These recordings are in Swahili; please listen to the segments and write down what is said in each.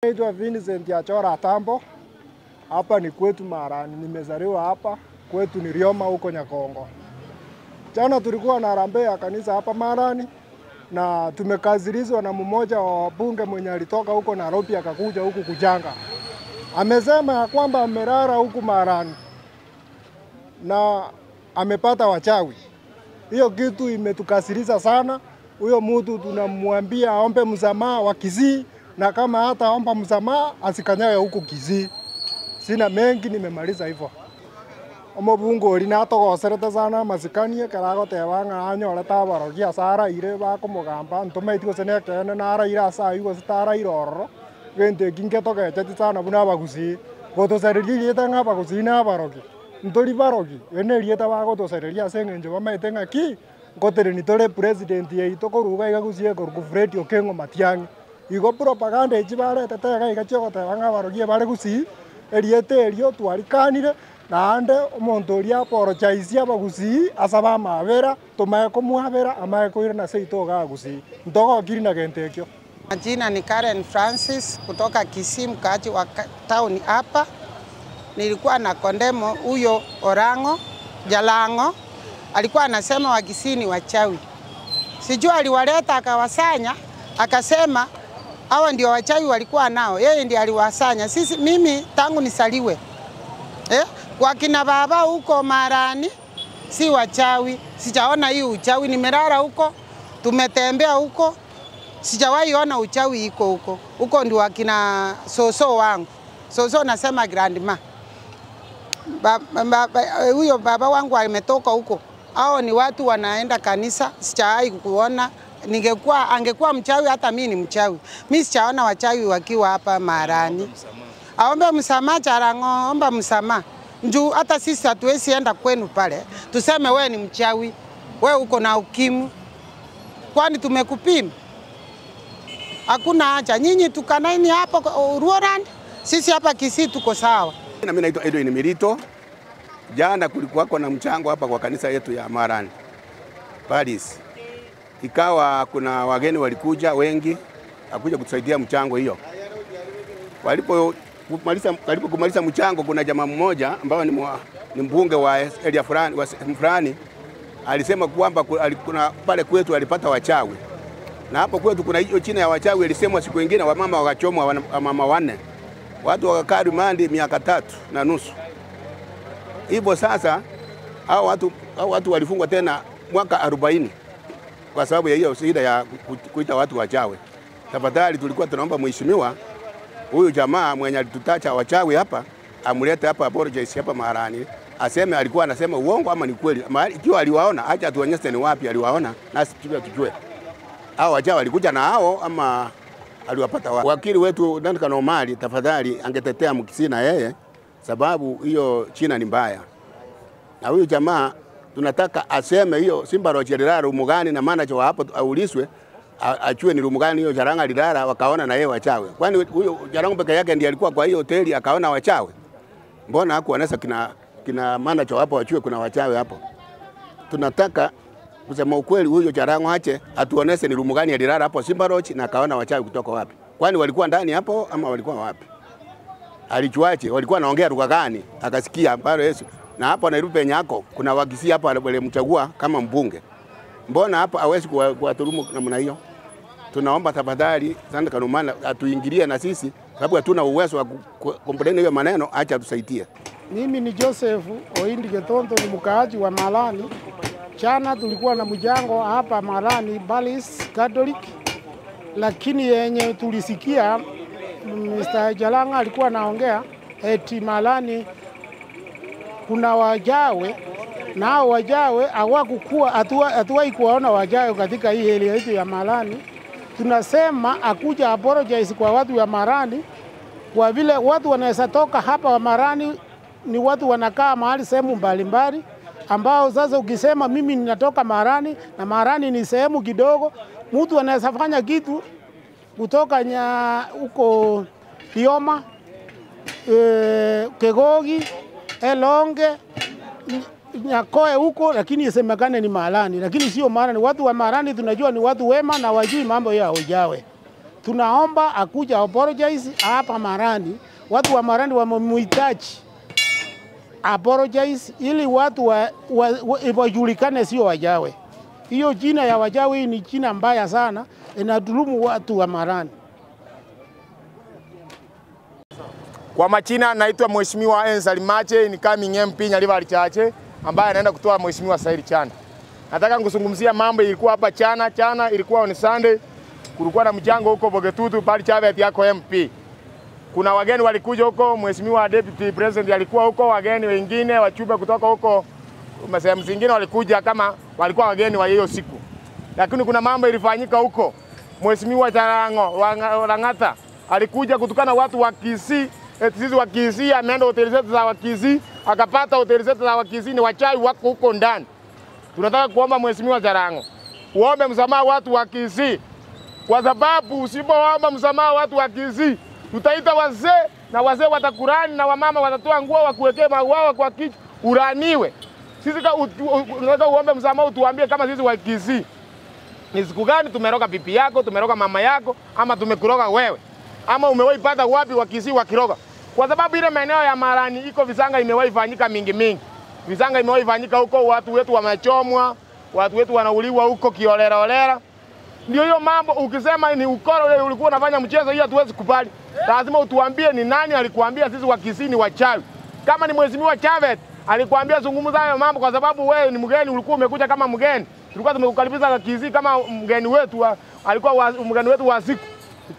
Naitwa Vincent Achora Tambo. Hapa ni kwetu Marani. Nimezaliwa hapa. Kwetu ni Rioma huko Nyakongo. Jana tulikuwa na harambee ya kanisa hapa Marani na tumekazilizwa na mmoja wa bunge mwenye alitoka huko Nairobi akakuja huku kujanga. Amesema ya kwamba amelala huku Marani na amepata wachawi. Hiyo kitu imetukasirisha sana. Huyo mtu tunamwambia aombe msamaha wa Kisii, na kama hata omba msamaha asikanyage huko Kisii. Sina mengi, nimemaliza hivyo. Omobungo lina togoserete sana masikanie karago tebanga anyore tabarogia sara ire bako mugamba ntumaiti gosene kene nara ira sa yugo stara iroro gente kinge toge tete sana buna bagusi goto serili tanga bagusi na barogi ntori barogi ene rieta bago to serelia sengenje bamaite ngaki ngotere ni tore president ye itokoruga igagusie korku Fred Okengo Matiang'i igo propaganda ejibare tete ga igachego tebanga barogie bare gusi eriete erio twarikanire naande omonto oria apologize abagusi asaba mabera tumaye kumwabera amaye kuira na seito gagusi ntogo kiri na gentekyo. Majina ni Karen Francis kutoka Kisii, mkaaji wa town hapa. Nilikuwa na kondemo huyo Orango Jalango alikuwa anasema wa Kisii ni wachawi. Sijua aliwaleta akawasanya akasema hawa ndio wachawi walikuwa nao, yeye ndiye aliwasanya. Mimi tangu nisaliwe kwa kina baba huko Marani si wachawi, sijaona hii uchawi. Nimelala huko, tumetembea huko, sijawahi ona uchawi iko huko. Huko ndio wakina soso wangu. Soso nasema grandma. Huyo baba wangu ametoka huko. Hao ni watu wanaenda kanisa, sijawahi kuona. Angekuwa mchawi hata mimi ni mchawi. Mimi sijaona wachawi wakiwa hapa Marani. Aombe msamaha Jalango, omba msamaha. Njoo hata sisi hatuwezi enda kwenu pale. Tuseme wewe ni mchawi, wewe uko na ukimwi. Kwani tumekupima? Hakuna haja. Nyinyi tukanaini hapa Ruorand, sisi hapa Kisii tuko sawa. Na mimi naitwa Edwin Mirito. Jana kulikuwa na mchango hapa kwa kanisa yetu ya Marani Paris. Ikawa kuna wageni walikuja wengi akuja kutusaidia mchango hiyo. Kumaliza mchango, kuna jamaa mmoja ambao ni mbunge wa area fulani alisema kwamba kuna pale kwetu alipata wachawi. Na hapo kwetu kuna hiyo china ya wachawi ilisemwa siku nyingine wamama wakachomwa wamama wanne. Watu wakakaa rumande miaka 3.5. Hivyo sasa hao watu walifungwa tena mwaka 40 kwa sababu ya hiyo shida ya kuita watu wachawi. Tafadhali tulikuwa tunaomba mheshimiwa huyu jamaa mwenye alitutacha wachawi hapa amulete hapa apologize hapa Marani, aseme alikuwa anasema uongo ama ni kweli. Ikiwa aliwaona acha tuonyeshe ni wapi aliwaona nasi tujue hao wachawi walikuja na hao ama aliwapata wapi. Wakili wetu Duncan Omari tafadhali angetetea Mkisii na yeye, sababu hiyo China ni mbaya. Na huyu jamaa tunataka aseme hiyo Simba Rocherera rumu gani, na manager wa hapo auliswe achue ni rumu gani hiyo Jaranga lidara wakaona na yeye wachawi. Kwani huyo Jaranga peke yake ndiye alikuwa kwa hiyo hoteli akaona wachawi? Mbona hakuonesa kina manager hapo achue kuna wachawi hapo? Tunataka kusema ukweli, huyo Jaranga ache atuonese ni rumu gani alilala hapo Simba Roch na akaona wachawi kutoka wapi? Kwani walikuwa ndani hapo ama walikuwa wapi? Alichuache walikuwa naongea lugha gani? Akasikia pale Yesu. Na hapo Nairobi penye yako kuna Wakisii hapa walimchagua kama mbunge. Mbona hapa hawezi kuwaturumu namna hiyo? Tunaomba tafadhali sana Kanumana atuingilie na sisi, sababu hatuna uwezo wa kukomplain hiyo maneno, acha atusaidie. Mimi ni Joseph Oindi Getonto, ni mkaaji wa Marani. Jana tulikuwa na mjango hapa Marani Balis Catholic, lakini yenye tulisikia Mr. Jalanga alikuwa anaongea eti Marani kuna wajawe, na wajawe hawakuwa hatuwahi kuwaona wajawe katika hii area yetu ya Marani. Tunasema akuja apologize kwa watu wa Marani, kwa vile watu wanaweza toka hapa wa Marani ni watu wanakaa mahali sehemu mbalimbali, ambao sasa ukisema mimi ninatoka Marani na Marani ni sehemu kidogo, mtu anaweza fanya kitu kutoka huko Rioma, Kegogi, Elonge, Nyakoe huko, lakini isemekane ni Marani, lakini sio Marani. Watu wa Marani tunajua ni watu wema na wajui mambo ya wajawe. tunaomba akuja apologize hapa Marani. Watu wa Marani wamemhitaji apologize ili watu wajulikane, sio wajawe. Hiyo jina ya wajawe ni jina mbaya sana, inadhulumu watu wa Marani. Kwa majina naitwa Mheshimiwa Enzali Mache, ni coming MP Nyaliva Chache ambaye anaenda kutoa Mheshimiwa Said Chanda. Nataka kuzungumzia mambo ilikuwa hapa Chana ilikuwa ni Sunday, kulikuwa na mchango huko Bogetutu pale Chavet yako MP. Kuna wageni walikuja huko, Mheshimiwa Deputy President alikuwa huko, wageni wengine wachube kutoka huko sehemu zingine walikuja kama walikuwa wageni wa hiyo siku. Lakini kuna mambo ilifanyika huko. Mheshimiwa Jarango Lang'ata alikuja kutukana watu wa Kisii, sisi wa Kisii ameenda hoteli zetu za Kisii, akapata hoteli zetu za Kisii ni wachawi wako huko ndani. Tunataka kuomba Mheshimiwa Jarango uombe msamaha watu wa Kisii, kwa sababu usipoomba msamaha watu wa Kisii tutaita wazee na wazee watakurani na wamama watatoa nguo wakuwekee mauawa kwa kichwa uraniwe. Sisi tunataka uombe msamaha, utuambie kama sisi wa Kisii ni siku gani tumeroga pipi yako, tumeroga mama yako, ama tumekuroga wewe, ama umewahi pata wapi wa Kisii wakiroga. Kwa sababu ile maeneo ya Marani iko visanga imewahi fanyika mingi. Visanga imewahi fanyika huko, watu wetu wamechomwa, watu wetu wanauliwa huko kiolera. Ndio hiyo mambo, ukisema ni ukoro ule ulikuwa unafanya mchezo, hiyo hatuwezi kubali. Lazima utuambie ni nani alikuambia sisi wa Kisii ni wachawi. Kama ni Mheshimiwa Chavet alikuambia zungumza hayo mambo, kwa sababu wewe ni mgeni, ulikuwa umekuja kama mgeni. Tulikuwa tumekukaribisha Kisii kama mgeni wetu, alikuwa mgeni wetu wa siku.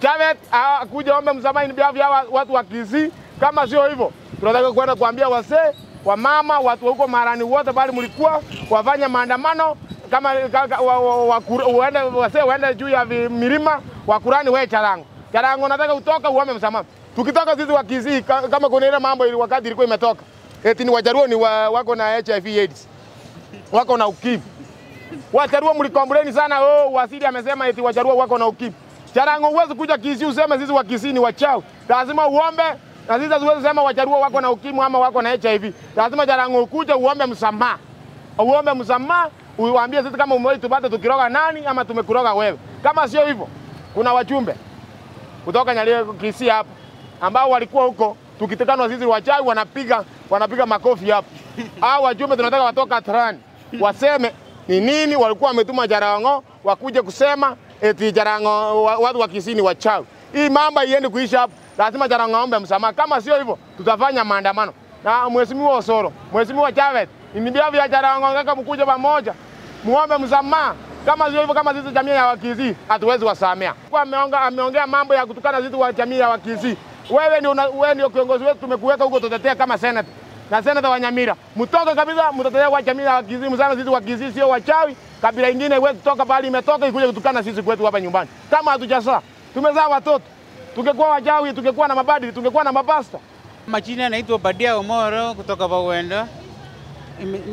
Chavet akuja ombe msamaha ni bia watu wa Kisii. Kama sio hivyo, tunataka kwenda kuambia wazee, wamama, watu huko Marani wote bali mlikuwa wafanya maandamano kama waende juu ya milima wakurani wewe Jarango nataka utoka uombe msamaha. Tukitoka sisi wa Kisii kama kuna ile mambo ili wakati ilikuwa imetoka. Eti ni Wajaruo ni wako na HIV/AIDS. Wako na ukimwi. Wajaruo mlikomplain sana, Wasiri amesema eti Wajaruo wako na ukimwi. Jarango uweze kuja Kisii useme sisi wa Kisii ni wachawi. Lazima uombe, na sisi hatuwezi sema Wajaruo wako na ukimwi ama wako na HIV. Lazima Jarango ukuje uombe msamaha. Uombe msamaha, uambie sisi kama umewahi tupata tukiroga nani ama tumekuroga wewe. Kama sio hivyo, kuna wachumbe kutoka Nyaliva Kisii hapa ambao walikuwa huko, tukitekanwa sisi wachawi wanapiga makofi hapa. Hao wajumbe tunataka watoka Trani waseme ni nini walikuwa wametuma Jarango wakuje kusema eti Jarango watu wa Kisii ni wachawi. Hii mambo iende kuisha hapa. Lazima Jarango aombe msamaha. Kama sio hivyo tutafanya maandamano. Na Mheshimiwa Osoro, Mheshimiwa Chavet, inibia vya Jarango ngaka mkuje pamoja. Muombe msamaha. Kama sio hivyo, kama sisi jamii ya Wakisii hatuwezi wasamea. Kwa ameongea mambo ya kutukana sisi wa jamii ya Wakisii. Wewe ndio kiongozi wetu, tumekuweka huko tutetea kama senator. Na senator wa Nyamira. Mtoke kabisa mtetea wa jamii ya Wakisii, msana sisi Wakisii sio wachawi. Kabila nyingine wewe kutoka pale imetoka ikuje kutukana sisi kwetu hapa nyumbani. Kama hatujazaa, tumezaa watoto. Tungekuwa wachawi, tungekuwa na mabadi, tungekuwa na mapasta. Majina yanaitwa Badia Omoro kutoka Bawenda.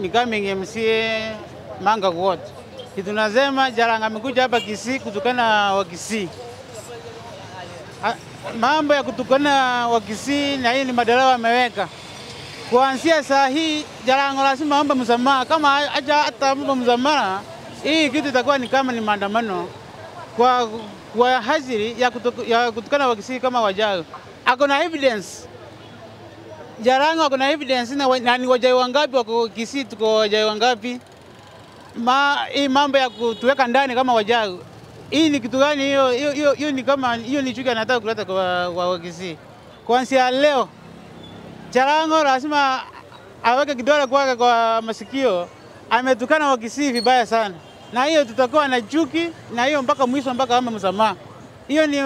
Ni coming MCA Manga Ward. Tunasema Jarango amekuja hapa Kisii kutukana wa Kisii. Mambo ya kutukana wa Kisii na hii ni madaraka ameweka. Kuanzia saa hii Jarango lazima aombe msamaha. Kama hata aombe msamaha, hii kitu itakuwa ni kama ni maandamano kwa haziri ya kutukana wa Kisii kama wajawi. Ako na evidence. Jarango ako na evidence na ni wajawi wangapi wako Kisii, tuko wajawi wangapi? Hii mambo ya kutuweka ndani kama wajawi. Hii ni kitu gani hiyo? Hiyo ni kama hiyo ni chuki anataka kuleta kwa Kisii. Kuanzia leo Jarango lazima aweke kidole kwake kwa masikio. Ametukana wa Kisii vibaya sana. Na hiyo tutakuwa na chuki na hiyo mpaka mwisho, mpaka kama msamaha. Hiyo ni